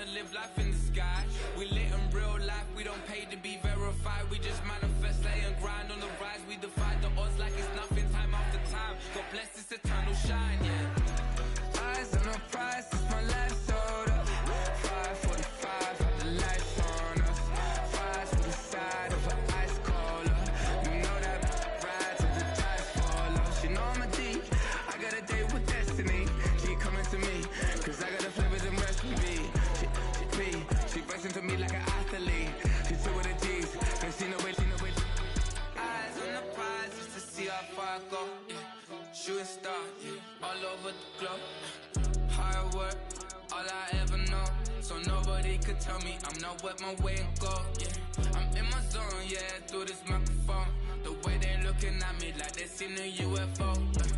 tryna live life in the sky. We lit in real life, we don't pay to be verified. We just manifest, lay and grind on the rise. We defy the odds like it's nothing, time after time. God bless this eternal shine, yeah. Eyes on the prize, it's my last order. 5:45, had the lights on us. Fries to the side of an ice caller. You know that ride till the tides fall off. She know I'm a D, I got a date with destiny. She coming to me, cause I got the flavors and recipe. She racing to me like an athlete. She two with the G's, and she know it. Eyes on the prize just to see how far I go, yeah. Shooting star, yeah, all over the globe. Hard work, all I ever know. So nobody could tell me I'm not wet my way and go, yeah. I'm in my zone, yeah, through this microphone. The way they looking at me like they seen a UFO, yeah.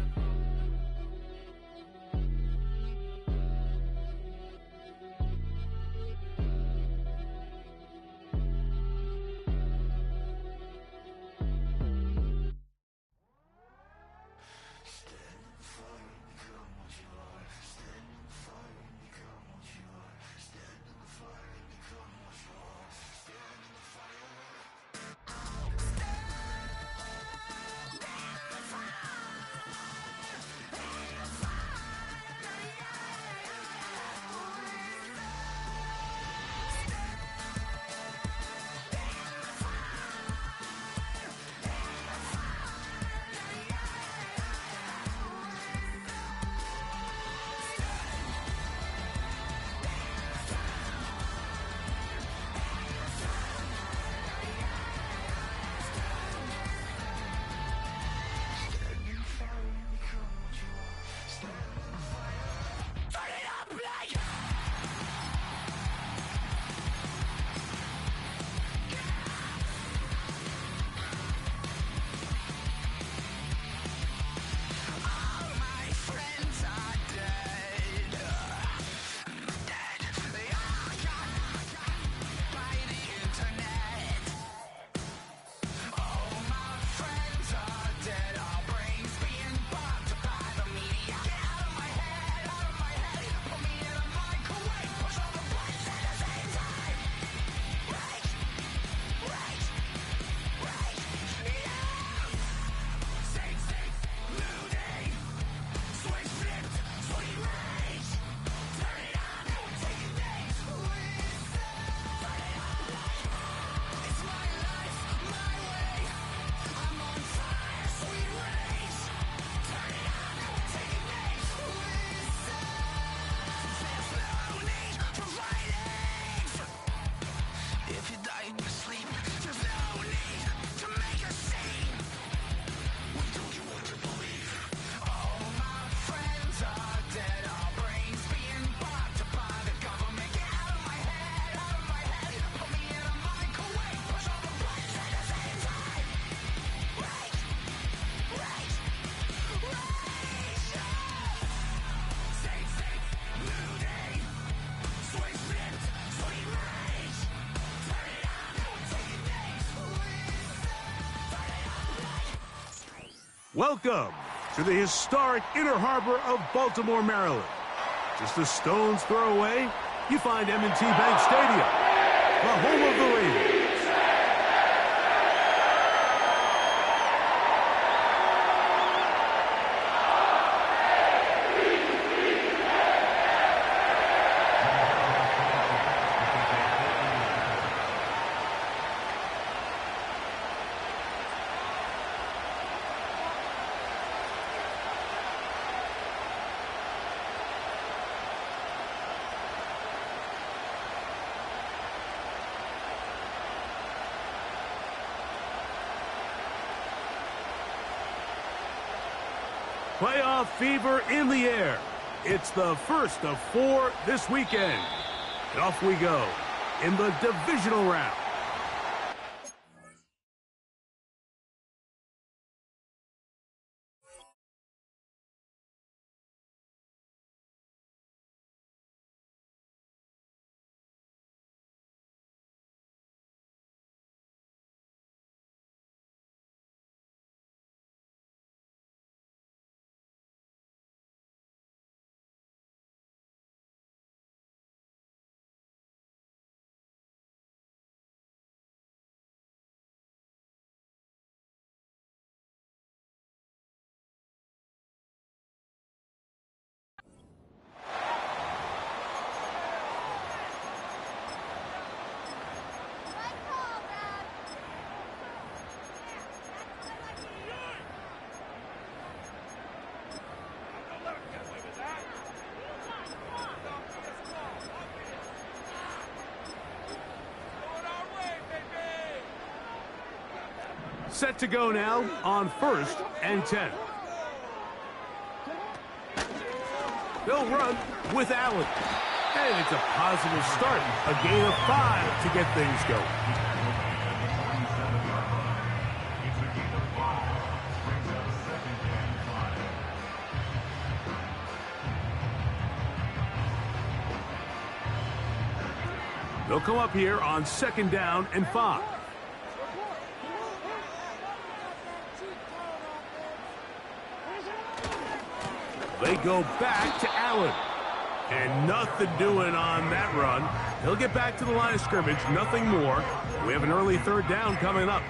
Welcome to the historic Inner Harbor of Baltimore, Maryland. Just a stone's throw away, you find M&T Bank Stadium, the home of the Raiders. Playoff fever in the air. It's the first of 4 this weekend. And off we go in the divisional round. Set to go now on 1st and 10. They'll run with Allen. And it's a positive start. A gain of 5 to get things going. They'll come up here on 2nd down and 5. They go back to Allen. And nothing doing on that run. He'll get back to the line of scrimmage, nothing more. We have an early 3rd down coming up.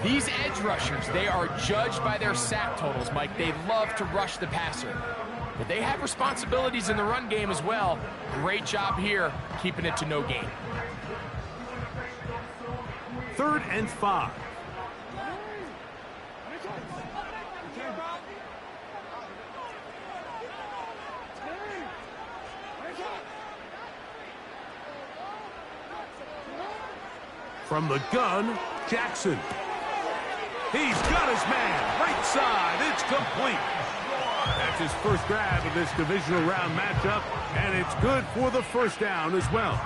These edge rushers, they are judged by their sack totals, Mike. They love to rush the passer. But they have responsibilities in the run game as well. Great job here, keeping it to no gain. 3rd and 5. From the gun, Jackson. He's got his man. Right side. It's complete. That's his first grab of this divisional round matchup, and it's good for the 1st down as well.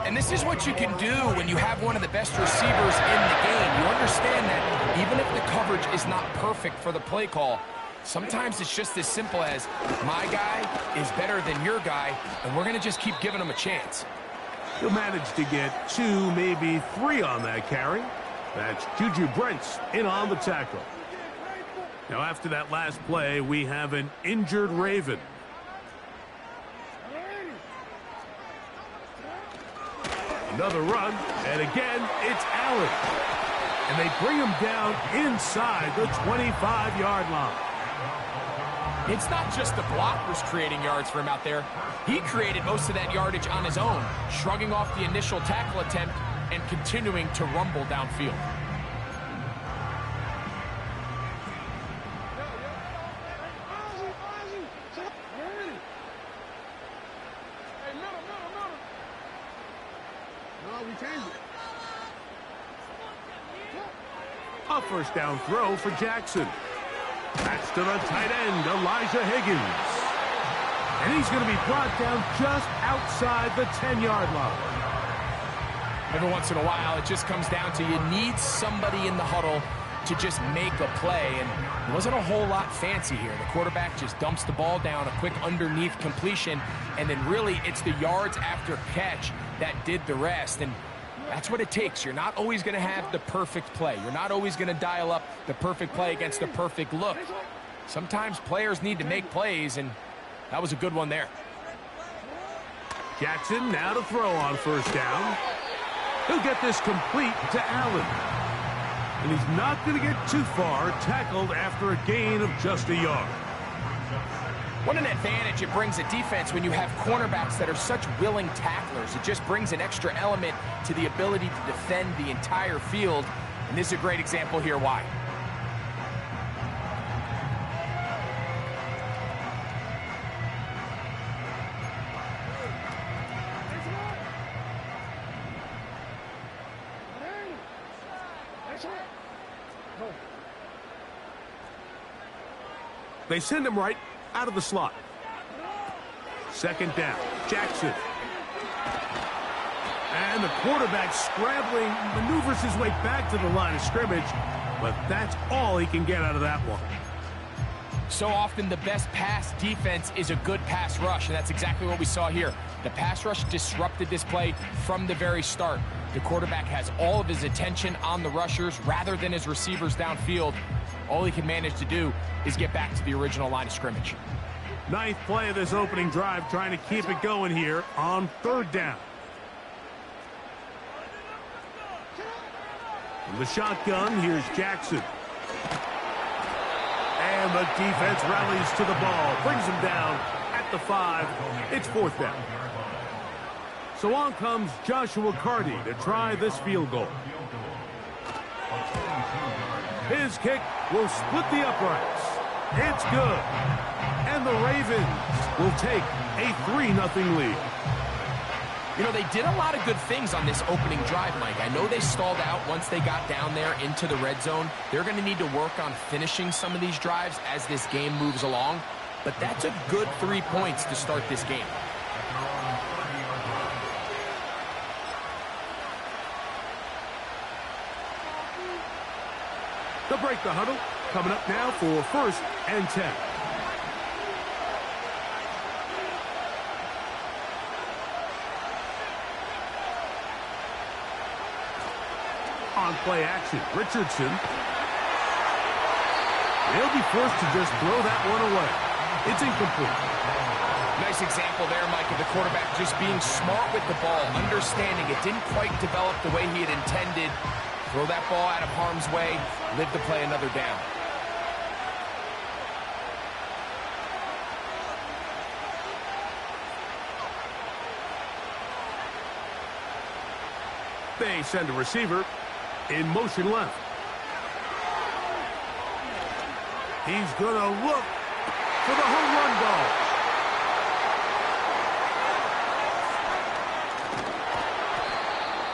And this is what you can do when you have one of the best receivers in the game. You understand that even if the coverage is not perfect for the play call, sometimes it's just as simple as my guy is better than your guy, and we're going to just keep giving him a chance. He'll manage to get 2, maybe 3 on that carry. That's Juju Brents in on the tackle. Now, after that last play, we have an injured Raven. Another run, and again, it's Allen. And they bring him down inside the 25-yard line. It's not just the blockers creating yards for him out there. He created most of that yardage on his own, shrugging off the initial tackle attempt and continuing to rumble downfield. A 1st down throw for Jackson. That's to the tight end, Elijah Higgins. And he's going to be brought down just outside the 10-yard line. Every once in a while, it just comes down to you need somebody in the huddle to just make a play. And it wasn't a whole lot fancy here. The quarterback just dumps the ball down, a quick underneath completion, and then really it's the yards after catch that did the rest. And that's what it takes. You're not always going to have the perfect play. You're not always going to dial up the perfect play against the perfect look. Sometimes players need to make plays, and that was a good one there. Jackson now to throw on 1st down. He'll get this complete to Allen. And he's not going to get too far, tackled after a gain of just a yard. What an advantage it brings a defense when you have cornerbacks that are such willing tacklers. It just brings an extra element to the ability to defend the entire field. And this is a great example here why. They send him right out of the slot. 2nd down, Jackson. And the quarterback scrambling, maneuvers his way back to the line of scrimmage, but that's all he can get out of that one. So often the best pass defense is a good pass rush, and that's exactly what we saw here. The pass rush disrupted this play from the very start. The quarterback has all of his attention on the rushers rather than his receivers downfield. All he can manage to do is get back to the original line of scrimmage. 9th play of this opening drive, trying to keep it going here on 3rd down. From the shotgun, here's Jackson. And the defense rallies to the ball, brings him down at the 5. It's 4th down. So on comes Joshua Carty to try this field goal. His kick will split the uprights. It's good. And the Ravens will take a 3-0 lead. You know, they did a lot of good things on this opening drive, Mike. I know they stalled out once they got down there into the red zone. They're going to need to work on finishing some of these drives as this game moves along. But that's a good 3 points to start this game. They'll break the huddle. Coming up now for 1st and 10. On play action, Richardson. They'll be forced to just throw that one away. It's incomplete. Nice example there, Mike, of the quarterback just being smart with the ball, understanding it didn't quite develop the way he had intended. Throw that ball out of harm's way, live to play another down. They send a receiver in motion left. He's going to look for the home run ball.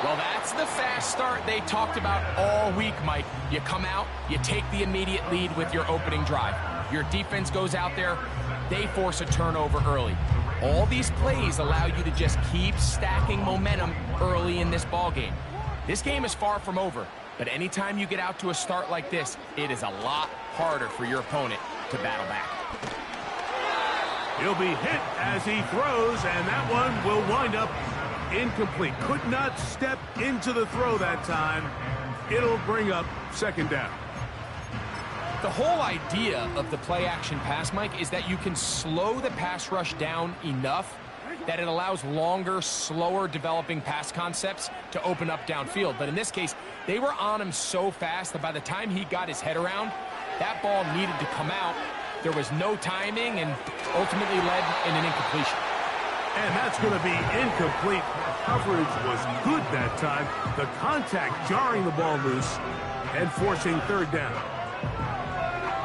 Well, that's the fast start they talked about all week, Mike. You come out, you take the immediate lead with your opening drive. Your defense goes out there, they force a turnover early. All these plays allow you to just keep stacking momentum early in this ball game. This game is far from over, but anytime you get out to a start like this, it is a lot harder for your opponent to battle back. He'll be hit as he throws, and that one will wind up incomplete. Could not step into the throw that time. It'll bring up 2nd down. The whole idea of the play-action pass, Mike, is that you can slow the pass rush down enough that it allows longer, slower developing pass concepts to open up downfield. But in this case, they were on him so fast that by the time he got his head around, that ball needed to come out. There was no timing and ultimately led in an incompletion. And that's going to be incomplete. Coverage was good that time. The contact jarring the ball loose and forcing 3rd down.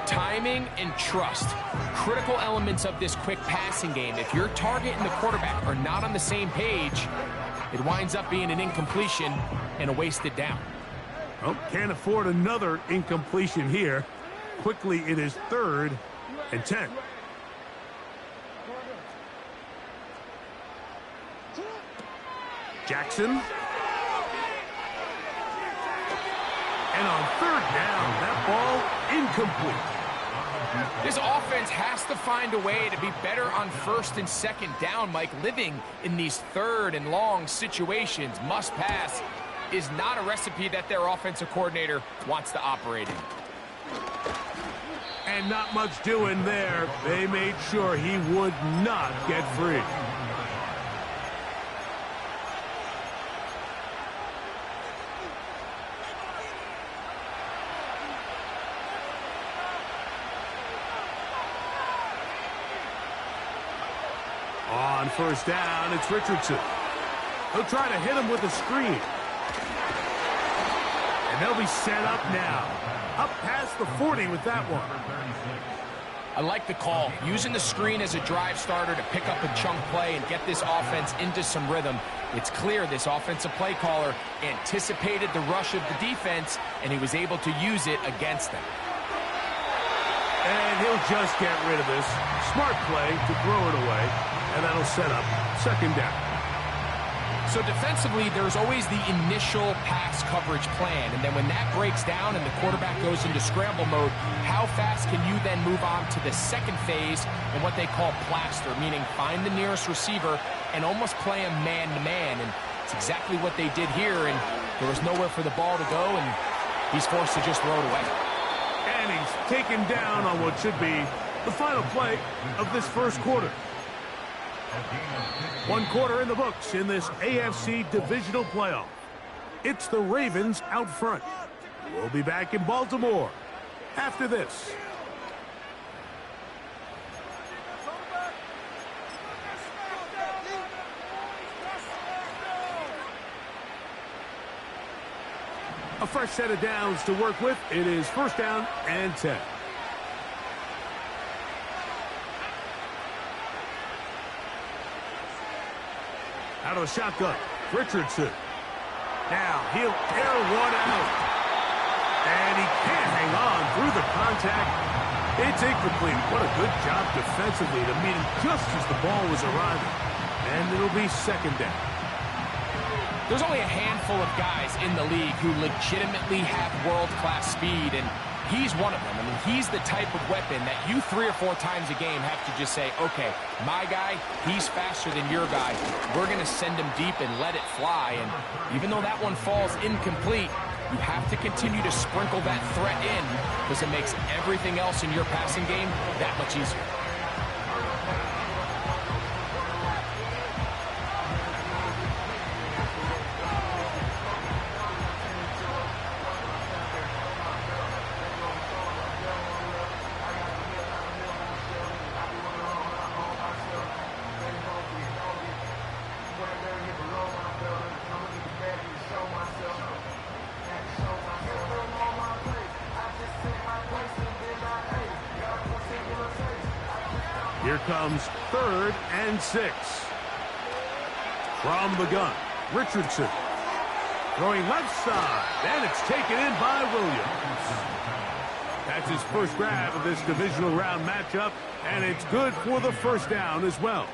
Timing and trust, critical elements of this quick passing game. If your target and the quarterback are not on the same page, it winds up being an incompletion and a wasted down. Well, can't afford another incompletion here. Quickly, it is 3rd and 10. Jackson. And on 3rd down, that ball incomplete. This offense has to find a way to be better on 1st and 2nd down, Mike. Living in these 3rd and long situations, must pass, is not a recipe that their offensive coordinator wants to operate in. And not much doing there. They made sure he would not get free. On 1st down, it's Richardson. He'll try to hit him with a screen. And they'll be set up now. Up past the 40 with that one. I like the call. Using the screen as a drive starter to pick up a chunk play and get this offense into some rhythm. It's clear this offensive play caller anticipated the rush of the defense, and he was able to use it against them. And he'll just get rid of this. Smart play to throw it away. And that'll set up 2nd down. So defensively, there's always the initial pass coverage plan. And then when that breaks down and the quarterback goes into scramble mode, how fast can you then move on to the 2nd phase and what they call plaster, meaning find the nearest receiver and almost play him man-to-man. And it's exactly what they did here. And there was nowhere for the ball to go, and he's forced to just throw it away. And he's taken down on what should be the final play of this 1st quarter. 1 quarter in the books in this AFC divisional playoff. It's the Ravens out front. We'll be back in Baltimore after this. A fresh set of downs to work with. It is 1st down and 10. Out of the shotgun, Richardson. Now he'll air one out. And he can't hang on through the contact. It's incomplete. What a good job defensively to meet him just as the ball was arriving. And it'll be second down. There's only a handful of guys in the league who legitimately have world-class speed, and he's one of them. I mean, he's the type of weapon that you 3 or 4 times a game have to just say, okay, my guy, he's faster than your guy. We're going to send him deep and let it fly. And even though that one falls incomplete, you have to continue to sprinkle that threat in because it makes everything else in your passing game that much easier. Here comes 3rd and 6. From the gun, Richardson. Throwing left side, and it's taken in by Williams. That's his first grab of this divisional round matchup, and it's good for the first down as well.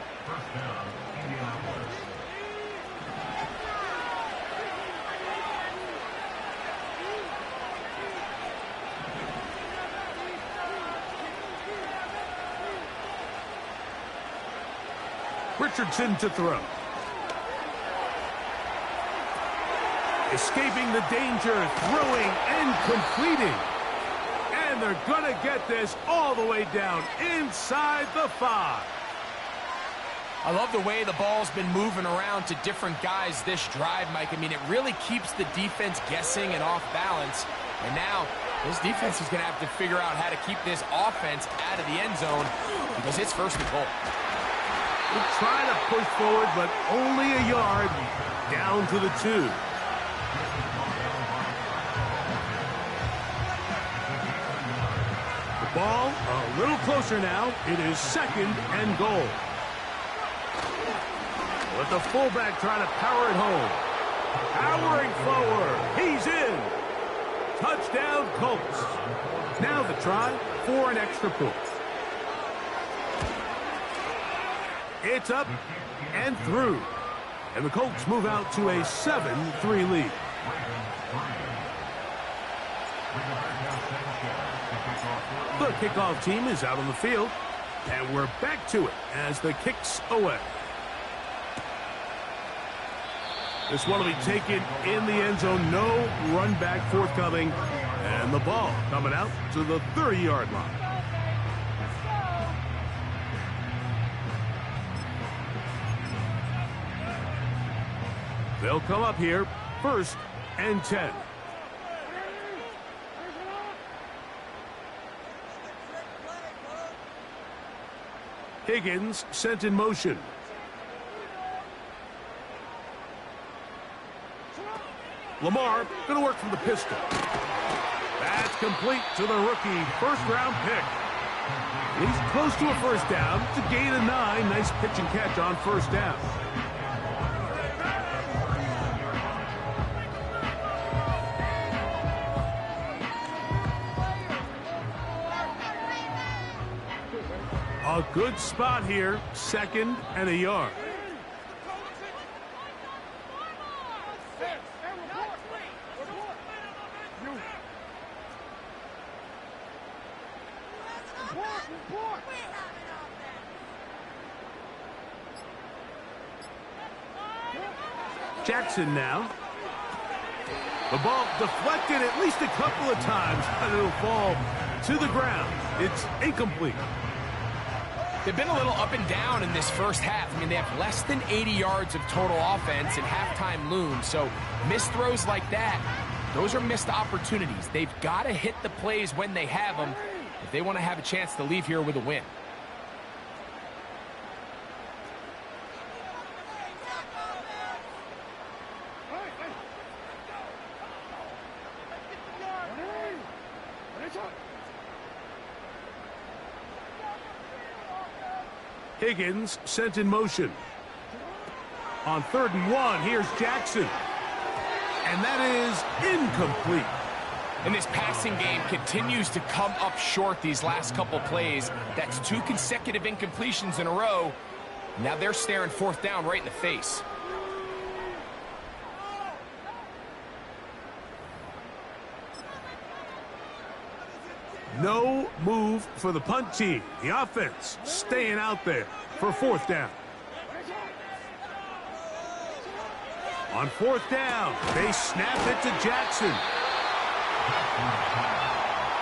Richardson to throw. Escaping the danger, throwing and completing. And they're going to get this all the way down inside the 5. I love the way the ball's been moving around to different guys this drive, Mike. I mean, it really keeps the defense guessing and off balance. And now this defense is going to have to figure out how to keep this offense out of the end zone because it's 1st and goal. We'll try to push forward, but only a yard down to the 2. The ball a little closer now. It is 2nd and goal. Let the fullback try to power it home. Powering forward. He's in. Touchdown, Colts. Now the try for an extra point. It's up and through. And the Colts move out to a 7-3 lead. The kickoff team is out on the field. And we're back to it as the kick's away. This one will be taken in the end zone. No run back forthcoming. And the ball coming out to the 30-yard line. They'll come up here, 1st and 10. Higgins sent in motion. Lamar going to work from the pistol. That's complete to the rookie, 1st-round pick. He's close to a 1st down to gain a 9. Nice pitch and catch on 1st down. A good spot here, 2nd and a yard. Jackson now. The ball deflected at least a couple of times, but it'll fall to the ground. It's incomplete. They've been a little up and down in this first half. I mean, they have less than 80 yards of total offense and halftime looms. So missed throws like that, those are missed opportunities. They've got to hit the plays when they have them if they want to have a chance to leave here with a win. Higgins sent in motion. On 3rd and 1, here's Jackson. And that is incomplete. And this passing game continues to come up short these last couple plays. That's 2 consecutive incompletions in a row. Now they're staring 4th down right in the face. No move for the punt team. The offense staying out there for 4th down. On 4th down, they snap it to Jackson.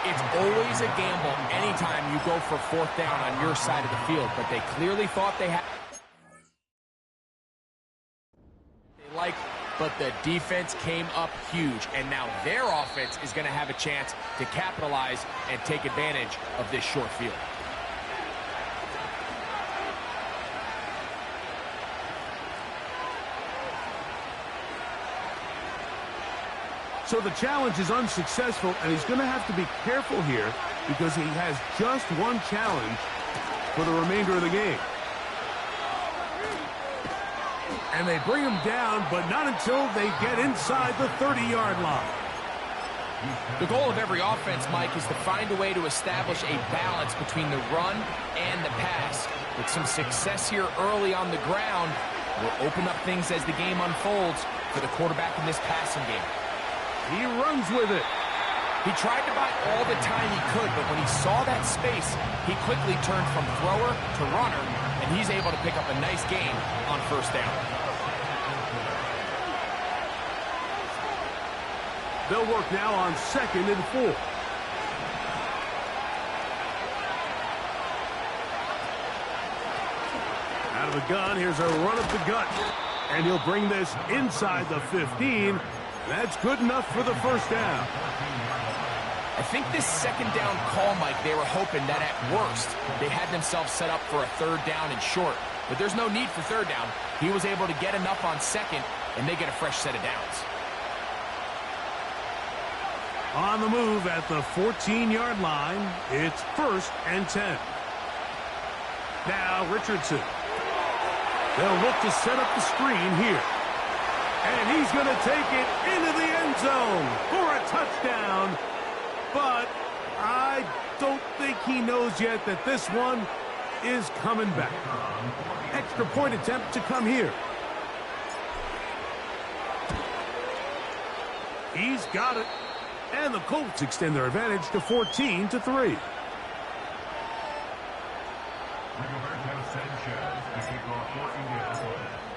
It's always a gamble anytime you go for 4th down on your side of the field, but they clearly thought they had. But the defense came up huge, and now their offense is going to have a chance to capitalize and take advantage of this short field. So the challenge is unsuccessful, and he's going to have to be careful here because he has just one challenge for the remainder of the game. And they bring him down, but not until they get inside the 30-yard line. The goal of every offense, Mike, is to find a way to establish a balance between the run and the pass. With some success here early on the ground, will open up things as the game unfolds for the quarterback in this passing game. He runs with it. He tried to buy all the time he could, but when he saw that space, he quickly turned from thrower to runner, and he's able to pick up a nice gain on 1st down. They'll work now on 2nd and 4. Out of the gun, here's a run up the gut. And he'll bring this inside the 15. That's good enough for the 1st down. I think this 2nd down call, Mike, they were hoping that at worst they had themselves set up for a 3rd down and short. But there's no need for 3rd down. He was able to get enough on 2nd, and they get a fresh set of downs. On the move at the 14-yard line, it's 1st and 10. Now Richardson. They'll look to set up the screen here. And he's going to take it into the end zone for a touchdown. But I don't think he knows yet that this one is coming back. Extra point attempt to come here. He's got it. And the Colts extend their advantage to 14-3.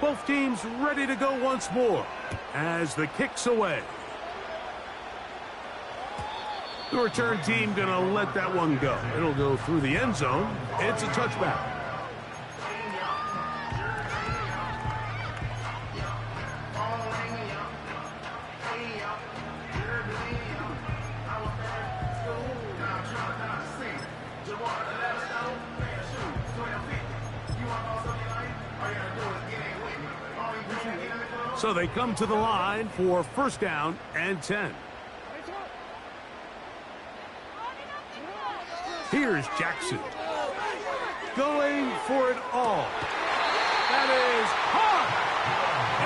Both teams ready to go once more as the kick's away. The return team going to let that one go. It'll go through the end zone. It's a touchback. So they come to the line for 1st down and 10. Here's Jackson. Going for it all. That is hard.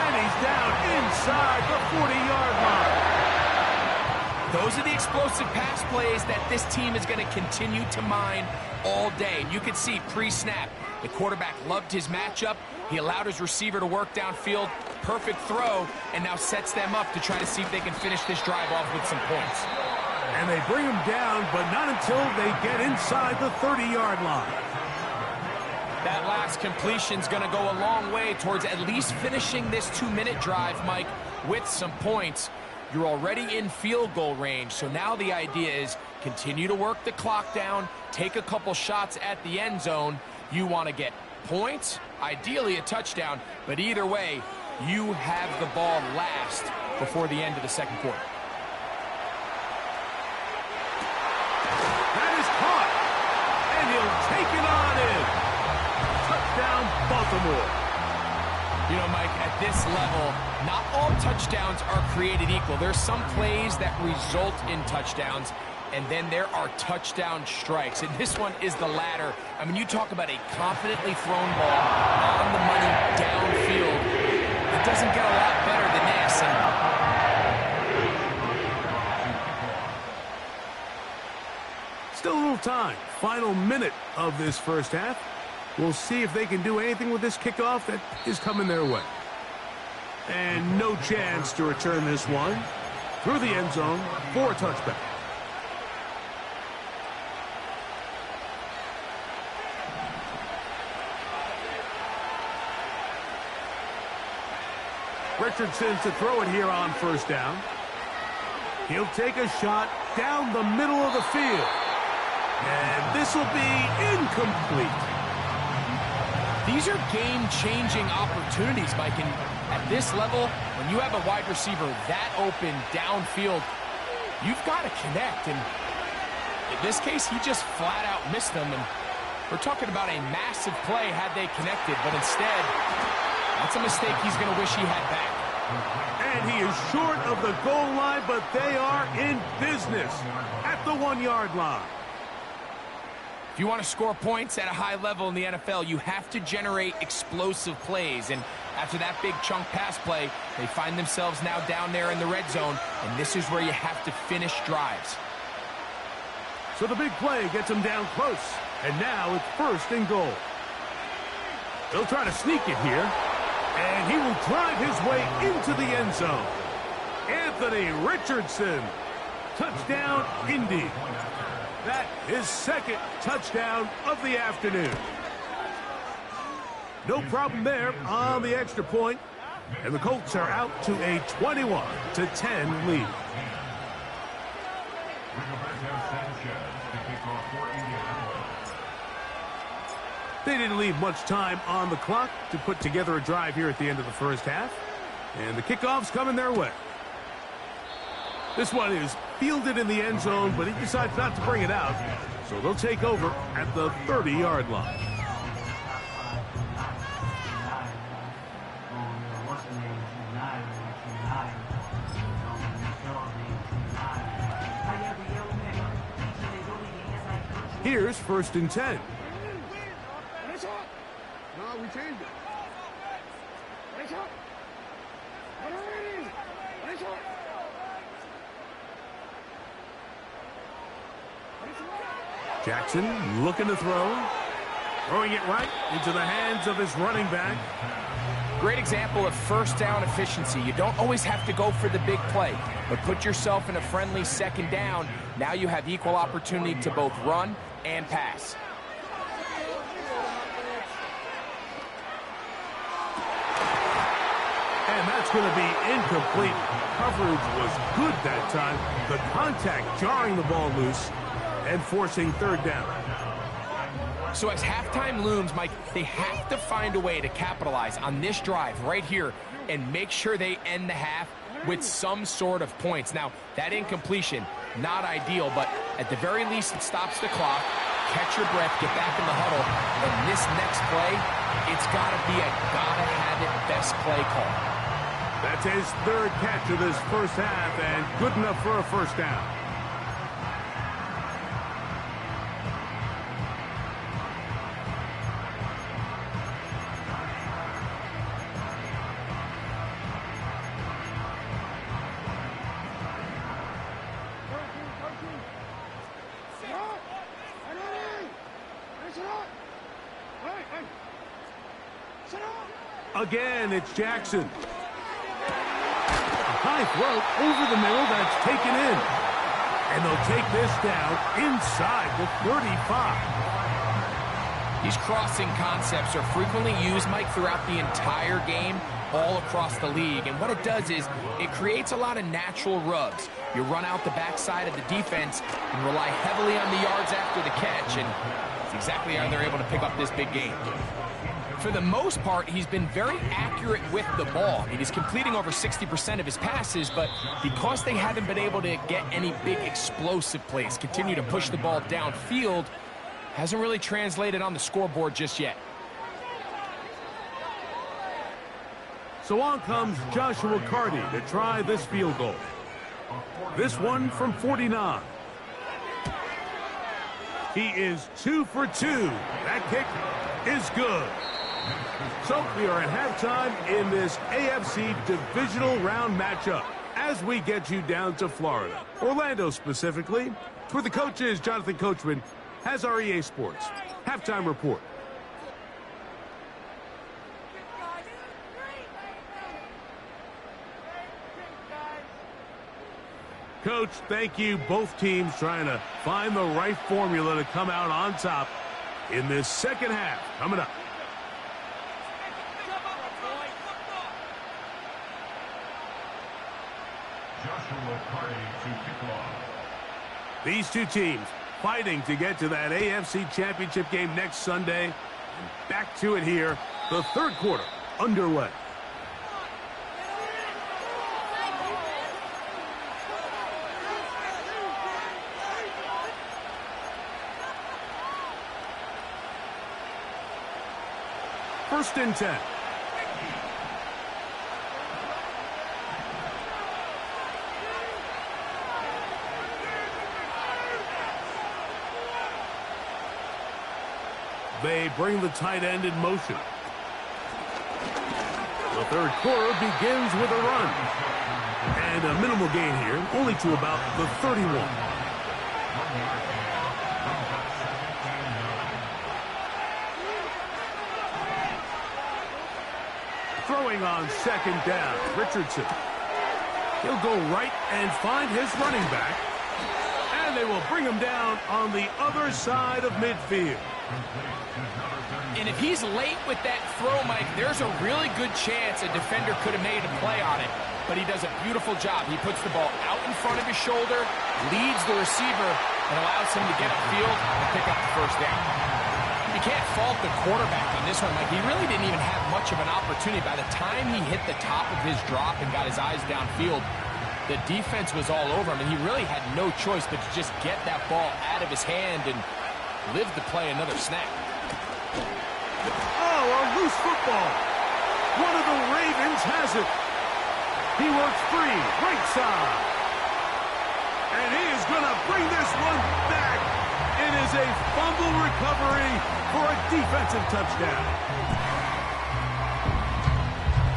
And he's down inside the 40-yard line. Those are the explosive pass plays that this team is going to continue to mine all day. And you can see pre-snap, the quarterback loved his matchup. He allowed his receiver to work downfield. Perfect throw, and now sets them up to try to see if they can finish this drive off with some points. And they bring him down, but not until they get inside the 30-yard line. That last completion's going to go a long way towards at least finishing this 2-minute drive, Mike, with some points. You're already in field goal range, so now the idea is continue to work the clock down, take a couple shots at the end zone. You want to get points, ideally a touchdown, but either way, you have the ball last before the end of the 2nd quarter. That is caught, and he'll take it on in. Touchdown, Baltimore. You know, Mike, at this level, not all touchdowns are created equal. There's some plays that result in touchdowns, and then there are touchdown strikes, and this one is the latter. I mean, you talk about a confidently thrown ball on the money downfield. final minute of this first half. We'll see if they can do anything with this kickoff that is coming their way. And no chance to return this one through the end zone for a touchback. Richardson to throw it here on first down. He'll take a shot down the middle of the field. And this will be incomplete. These are game-changing opportunities, Mike. And at this level, when you have a wide receiver that open downfield, you've got to connect. And in this case, he just flat out missed them. And we're talking about a massive play had they connected. But instead, that's a mistake he's going to wish he had back. And he is short of the goal line, but they are in business at the 1-yard line. If you want to score points at a high level in the NFL, you have to generate explosive plays. And after that big chunk pass play, they find themselves now down there in the red zone, and this is where you have to finish drives. So the big play gets him down close, and now it's 1st and goal. He'll try to sneak it here, and he will drive his way into the end zone. Anthony Richardson, touchdown Indy. That is 2nd touchdown of the afternoon. No problem there on the extra point, and the Colts are out to a 21-10 lead. They didn't leave much time on the clock to put together a drive here at the end of the first half, and the kickoff's coming their way. This one is fielded in the end zone, but he decides not to bring it out. So they'll take over at the 30-yard line. Here's 1st and 10. No, we changed it. Jackson looking to throw. Throwing it right into the hands of his running back. Great example of first down efficiency. You don't always have to go for the big play, but put yourself in a friendly 2nd down. Now you have equal opportunity to both run and pass. And that's going to be incomplete. Coverage was good that time. The contact jarring the ball loose and forcing 3rd down. So as halftime looms, Mike, they have to find a way to capitalize on this drive right here and make sure they end the half with some sort of points. Now, that incompletion, not ideal, but at the very least, it stops the clock. Catch your breath, get back in the huddle, and this next play, it's got to be a gotta-have-it best play call. That's his 3rd catch of this first half, and good enough for a 1st down. Again, it's Jackson. A high throw over the middle that's taken in. And they'll take this down inside the 35. These crossing concepts are frequently used, Mike, throughout the entire game, all across the league. And what it does is it creates a lot of natural rubs. You run out the backside of the defense and rely heavily on the yards after the catch. And that's exactly how they're able to pick up this big game. For the most part, he's been very accurate with the ball. I mean, he's completing over 60% of his passes, but because they haven't been able to get any big explosive plays, continue to push the ball downfield, hasn't really translated on the scoreboard just yet. So on comes Joshua Carty to try this field goal. This one from 49. He is 2 for 2. That kick is good. So we are at halftime in this AFC divisional round matchup as we get you down to Florida, Orlando specifically, where the coach is Jonathan Coachman has our EA Sports halftime report. Coach, thank you. Both teams trying to find the right formula to come out on top in this second half. Coming up. These two teams fighting to get to that AFC Championship game next Sunday. And back to it here. The third quarter underway. First and 10. They bring the tight end in motion. The third quarter begins with a run. And a minimal gain here, only to about the 31. Throwing on second down, Richardson. He'll go right and find his running back. And they will bring him down on the other side of midfield. And if he's late with that throw, Mike, there's a really good chance a defender could have made a play on it. But he does a beautiful job. He puts the ball out in front of his shoulder, leads the receiver, and allows him to get upfield and pick up the first down. You can't fault the quarterback on this one, Mike. He really didn't even have much of an opportunity. By the time he hit the top of his drop and got his eyes downfield, the defense was all over him, and he really had no choice but to just get that ball out of his hand and live to play another snap. Oh, a loose football. One of the Ravens has it. He works free, right side. And he is going to bring this one back. It is a fumble recovery for a defensive touchdown.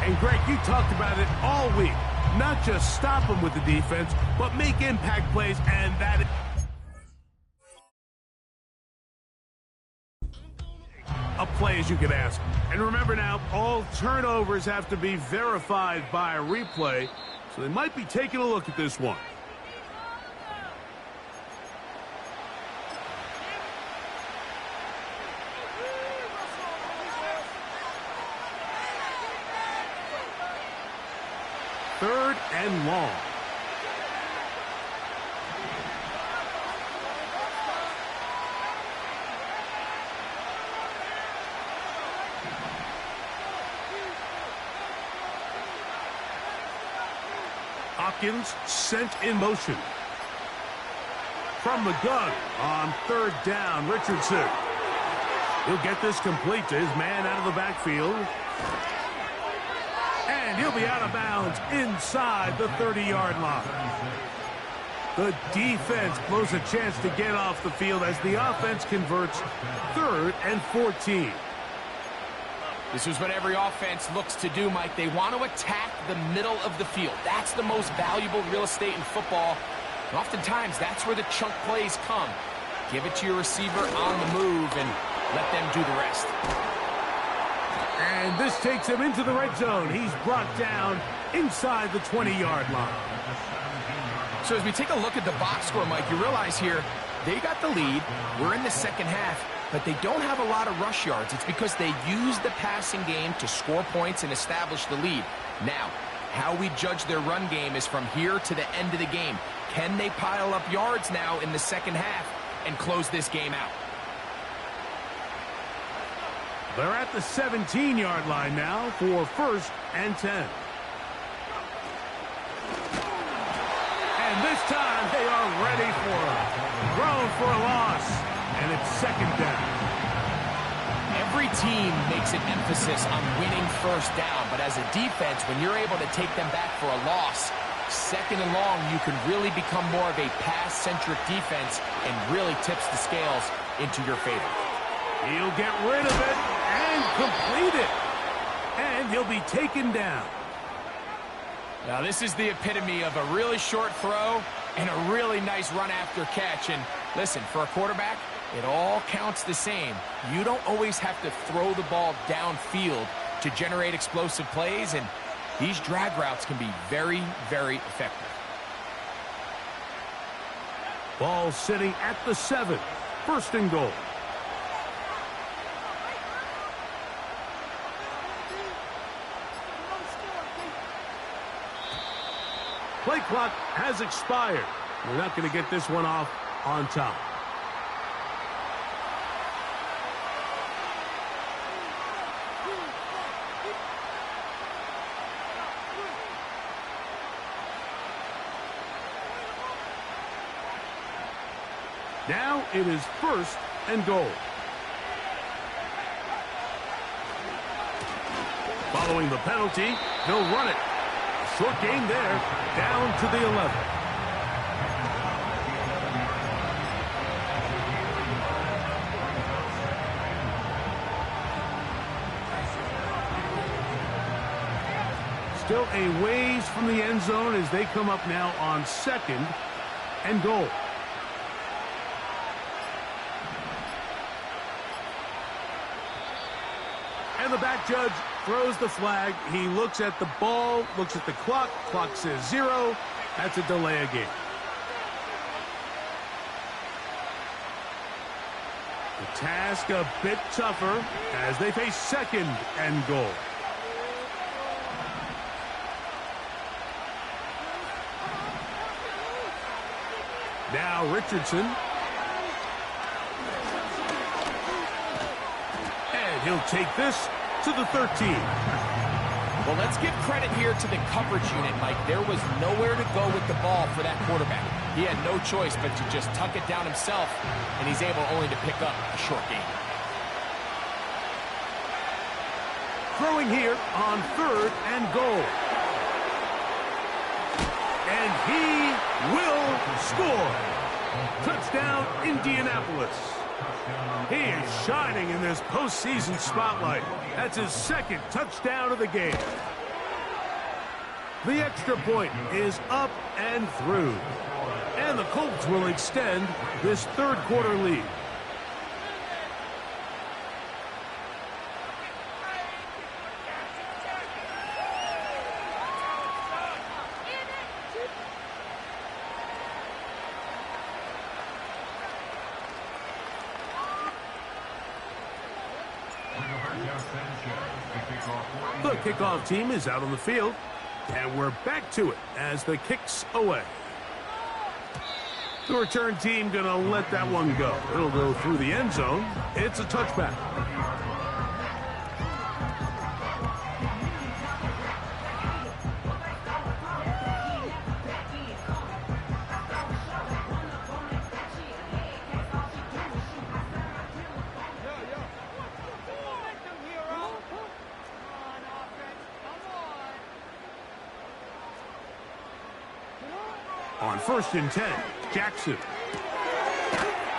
And Greg, you talked about it all week. Not just stop him with the defense, but make impact plays, and that is a play as you could ask. And remember now, all turnovers have to be verified by a replay, so they might be taking a look at this one. Third and long. Hopkins sent in motion. From the gun on third down, Richardson. He'll get this complete to his man out of the backfield. And he'll be out of bounds inside the 30-yard line. The defense blows a chance to get off the field as the offense converts 3rd and 14. This is what every offense looks to do, Mike. They want to attack the middle of the field. That's the most valuable real estate in football. And oftentimes, that's where the chunk plays come. Give it to your receiver on the move and let them do the rest. And this takes him into the red zone. He's brought down inside the 20-yard line. So as we take a look at the box score, Mike, you realize here they got the lead. We're in the second half, but they don't have a lot of rush yards. It's because they use the passing game to score points and establish the lead. Now, how we judge their run game is from here to the end of the game. Can they pile up yards now in the second half and close this game out? They're at the 17-yard line now for 1st and 10. And this time they are ready for it. Thrown for a loss, and it's 2nd down. Every team makes an emphasis on winning 1st down, but as a defense, when you're able to take them back for a loss, 2nd and long, you can really become more of a pass-centric defense and really tips the scales into your favor. He'll get rid of it and complete it. And he'll be taken down. Now, this is the epitome of a really short throw and a really nice run after catch. And listen, for a quarterback, It all counts the same. You don't always have to throw the ball downfield to generate explosive plays, and these drag routes can be very, very effective. Ball sitting at the 7. First and goal. Play clock has expired. We're not going to get this one off on top. Now it is first and goal. Following the penalty, he'll run it. Short gain there, down to the 11. Still a ways from the end zone as they come up now on second and goal. And the back judge throws the flag. He looks at the ball, looks at the clock. Clock says 0. That's a delay of game. The task a bit tougher as they face second and goal. Now Richardson. And he'll take this to the 13. Well, let's give credit here to the coverage unit, Mike. There was nowhere to go with the ball for that quarterback. He had no choice but to just tuck it down himself, and he's able only to pick up a short gain. Throwing here on third and goal. And he will score. Touchdown, Indianapolis. He is shining in this postseason spotlight. That's his second touchdown of the game. The extra point is up and through. And the Colts will extend this third quarter lead. The kickoff team is out on the field, and we're back to it as the kick's away. The return team going to let that one go. It'll go through the end zone. It's a touchback. On first and 10, Jackson.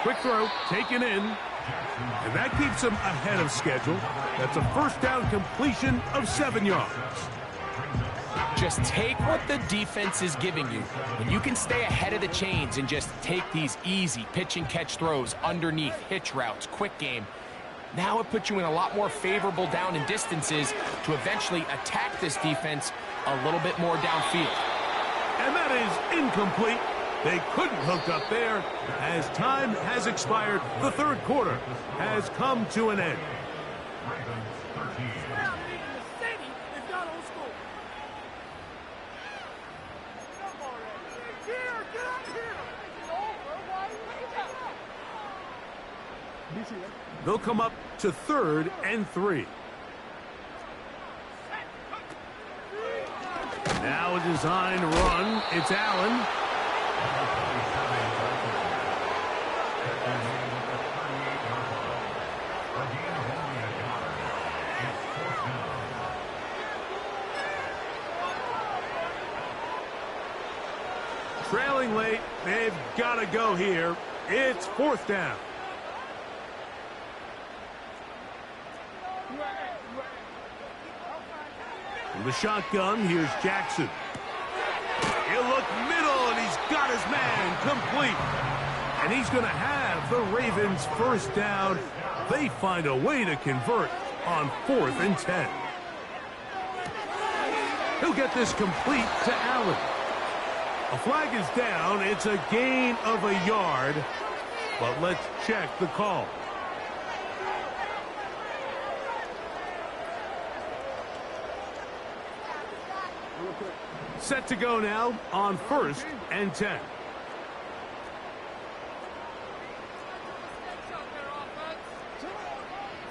Quick throw, taken in, and that keeps him ahead of schedule. That's a first down completion of 7 yards. Just take what the defense is giving you. When you can stay ahead of the chains and just take these easy pitch and catch throws underneath, hitch routes, quick game, now it puts you in a lot more favorable down and distances to eventually attack this defense a little bit more downfield. And that is incomplete. They couldn't hook up there. As time has expired, the third quarter has come to an end. They'll come up to third and 3. Now a designed run. It's Allen. Trailing late. They've got to go here. It's fourth down. From the shotgun, here's Jackson. He'll look middle, and he's got his man complete. And he's going to have the Ravens first down. They find a way to convert on 4th and 10. He'll get this complete to Allen. A flag is down. It's a gain of a yard. But let's check the call. Set to go now on 1st and 10.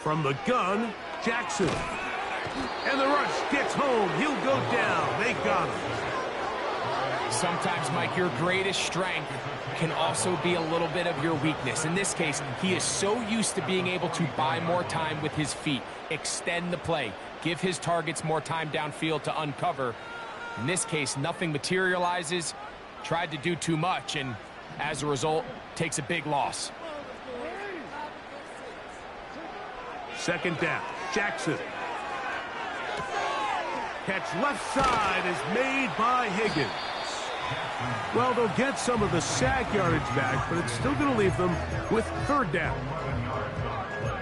From the gun, Jackson. And the rush gets home. He'll go down. They got him. Sometimes, Mike, your greatest strength can also be a little bit of your weakness. In this case, he is so used to being able to buy more time with his feet, extend the play, give his targets more time downfield to uncover. In this case, nothing materializes, tried to do too much, and as a result, takes a big loss. 2nd down, Jackson. Catch left side is made by Higgins. Well, they'll get some of the sack yardage back, but it's still going to leave them with 3rd down.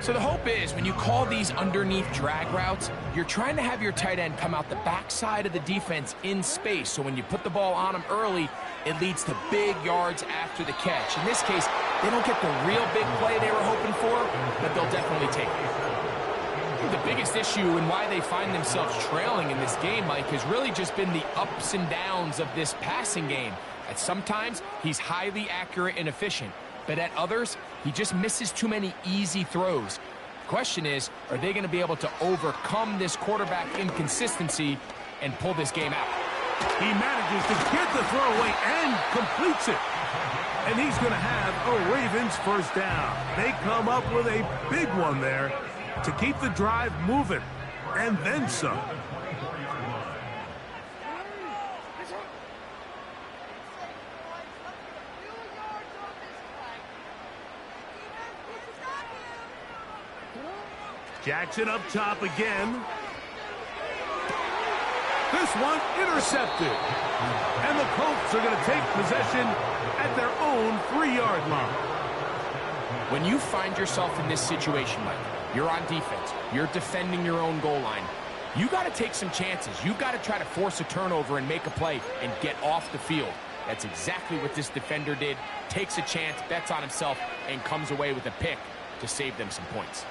So the hope is when you call these underneath drag routes, you're trying to have your tight end come out the backside of the defense in space. So when you put the ball on him early, it leads to big yards after the catch. In this case, they don't get the real big play they were hoping for, but they'll definitely take it. The biggest issue and why they find themselves trailing in this game, Mike, has really just been the ups and downs of this passing game. At sometimes, he's highly accurate and efficient, but at others, he just misses too many easy throws. The question is, are they going to be able to overcome this quarterback inconsistency and pull this game out? He manages to get the throw away and completes it. And he's going to have a Ravens first down. They come up with a big one there to keep the drive moving, and then some. Jackson up top again. This one intercepted. And the Colts are going to take possession at their own 3-yard line. When you find yourself in this situation, Mike, you're on defense, you're defending your own goal line, you got to take some chances. You've got to try to force a turnover and make a play and get off the field. That's exactly what this defender did. Takes a chance, bets on himself, and comes away with a pick to save them some points.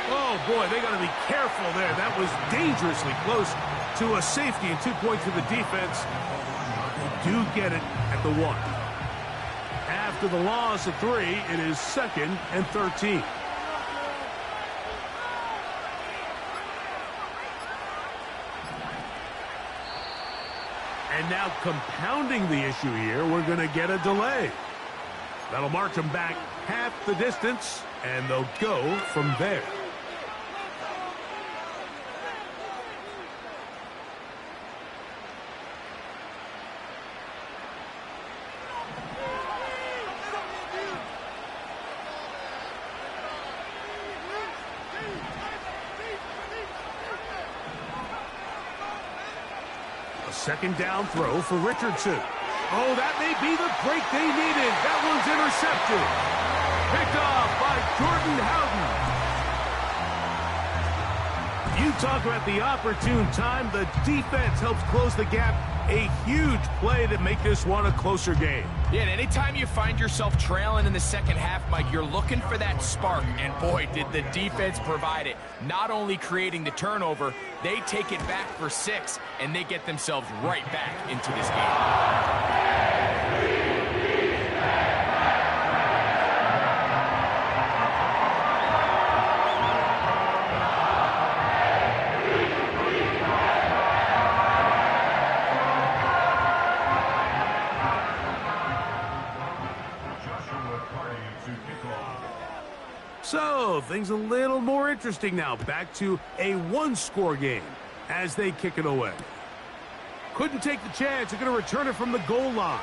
Oh, boy, they got to be careful there. That was dangerously close to a safety and 2 points for the defense. They do get it at the 1. After the loss of 3, it is 2nd and 13. And now compounding the issue here, we're going to get a delay. That'll march them back half the distance, and they'll go from there. Second down throw for Richardson. Oh, that may be the break they needed. That one's intercepted. Picked off by Jordan Howden. You talk about the opportune time. The defense helps close the gap. A huge play to make this one a closer game. Yeah, and anytime you find yourself trailing in the second half, Mike, you're looking for that spark. And boy, did the defense provide it. Not only creating the turnover, they take it back for 6, and they get themselves right back into this game. So, things a little more interesting now. Back to a 1-score game as they kick it away. Couldn't take the chance. They're going to return it from the goal line.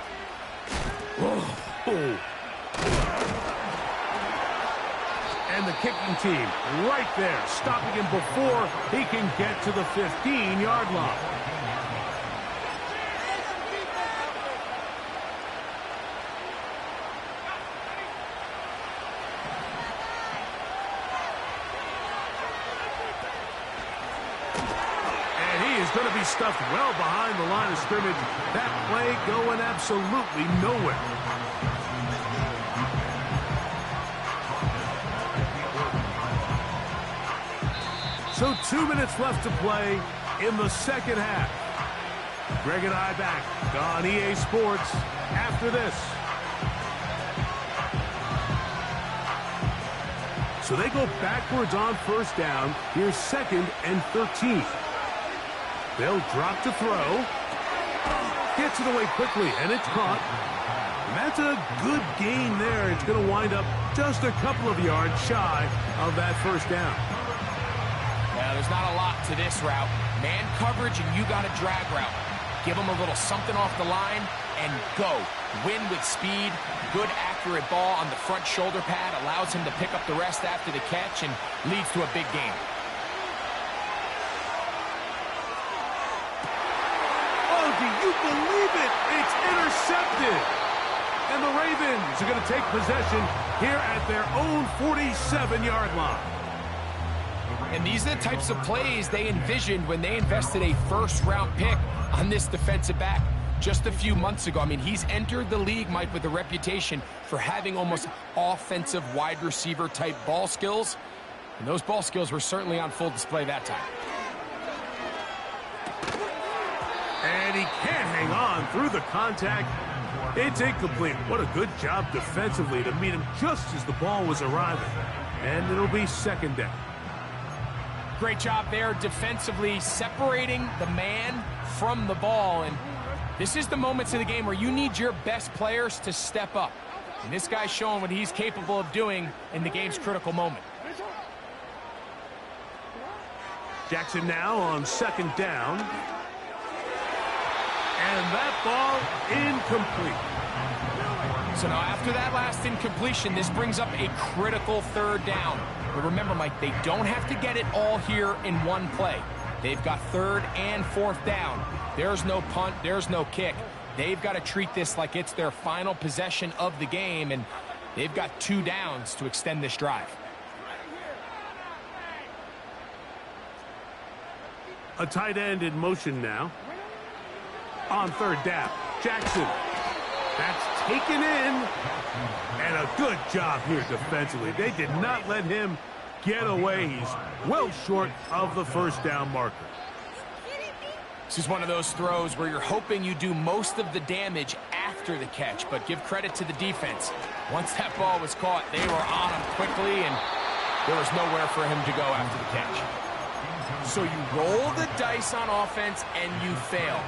And the kicking team right there, stopping him before he can get to the 15-yard line. Going to be stuffed well behind the line of scrimmage. That play going absolutely nowhere. So 2 minutes left to play in the second half. Greg and I back on EA Sports after this. So they go backwards on first down. Here's 2nd and 13. They'll drop to throw. Gets it away quickly, and it's caught. And that's a good gain there. It's going to wind up just a couple of yards shy of that first down. Well, there's not a lot to this route. Man coverage, and you got a drag route. Give him a little something off the line, and go. Win with speed. Good, accurate ball on the front shoulder pad. Allows him to pick up the rest after the catch, and leads to a big gain. Do you believe it? It's intercepted. And the Ravens are going to take possession here at their own 47-yard line. And these are the types of plays they envisioned when they invested a first-round pick on this defensive back just a few months ago. I mean, he's entered the league, Mike, with a reputation for having almost offensive wide receiver type ball skills. And those ball skills were certainly on full display that time. And he can't hang on through the contact. It's incomplete. What a good job defensively to meet him just as the ball was arriving. And it'll be 2nd down. Great job there defensively, separating the man from the ball. And this is the moments of the game where you need your best players to step up. And this guy's showing what he's capable of doing in the game's critical moment. Jackson now on 2nd down. And that ball incomplete. So now after that last incompletion, this brings up a critical 3rd down. But remember, Mike, they don't have to get it all here in one play. They've got 3rd and 4th down. There's no punt, there's no kick. They've got to treat this like it's their final possession of the game, and they've got 2 downs to extend this drive. A tight end in motion now. On 3rd down, Jackson. That's taken in. And a good job here defensively. They did not let him get away. He's well short of the first down marker. This is one of those throws where you're hoping you do most of the damage after the catch, but give credit to the defense. Once that ball was caught, they were on him quickly, and there was nowhere for him to go after the catch. So you roll the dice on offense and you fail.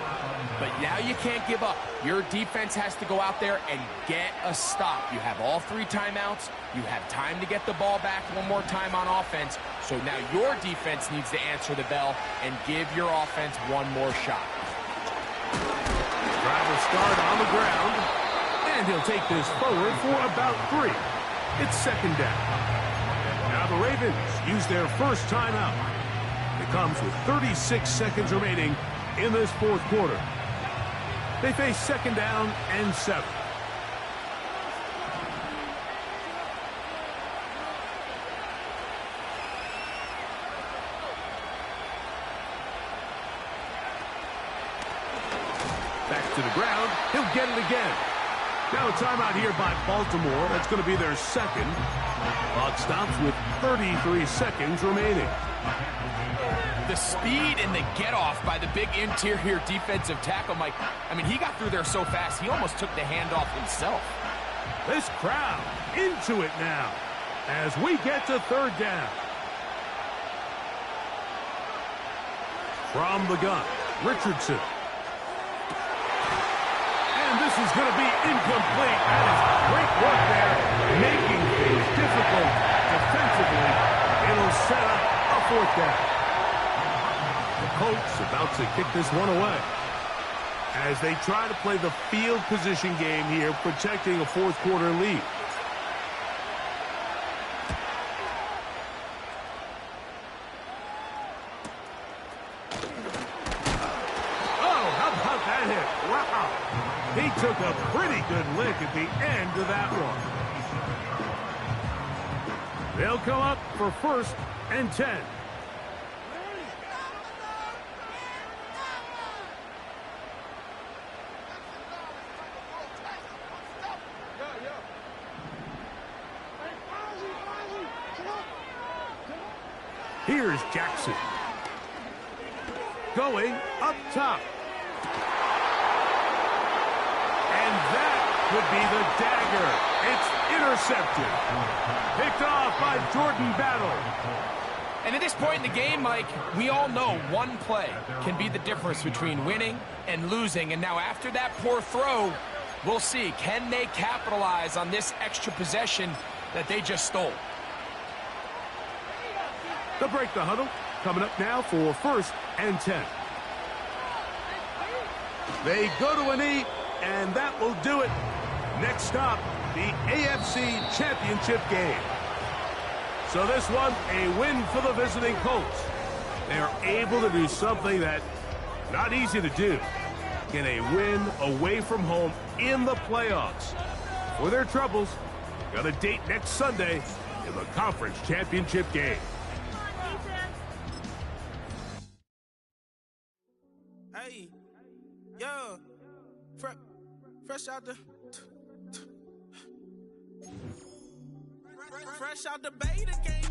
But now you can't give up. Your defense has to go out there and get a stop. You have all 3 timeouts. You have time to get the ball back one more time on offense. So now your defense needs to answer the bell and give your offense one more shot. Driver start on the ground. And he'll take this forward for about 3. It's 2nd down. Now the Ravens use their first timeout. It comes with 36 seconds remaining in this 4th quarter. They face 2nd down and 7. Back to the ground. He'll get it again. Now a timeout here by Baltimore. That's going to be their 2nd. Clock stops with 33 seconds remaining. The speed and the get-off by the big interior defensive tackle, Mike. I mean, he got through there so fast, he almost took the handoff himself. This crowd into it now as we get to 3rd down. From the gun, Richardson. And this is going to be incomplete. That is great work there, making things difficult defensively. It'll set up a 4th down. The Colts about to kick this one away as they try to play the field position game here, protecting a 4th quarter lead. that hit. Wow. He took a pretty good lick at the end of that one. They'll come up for 1st and 10. Here's Jackson. Going up top. And that could be the dagger. It's intercepted. Picked off by Jordan Battle. And at this point in the game, Mike, we all know one play can be the difference between winning and losing. And now after that poor throw, we'll see. Can they capitalize on this extra possession that they just stole? They'll break the huddle. Coming up now for 1st and 10. They go to a knee, and that will do it. Next stop, the AFC Championship game. So this one, a win for the visiting Colts. They're able to do something that not easy to do. Get a win away from home in the playoffs. For their troubles, got a date next Sunday in the Conference Championship game. Hey, yo, fresh out the beta game.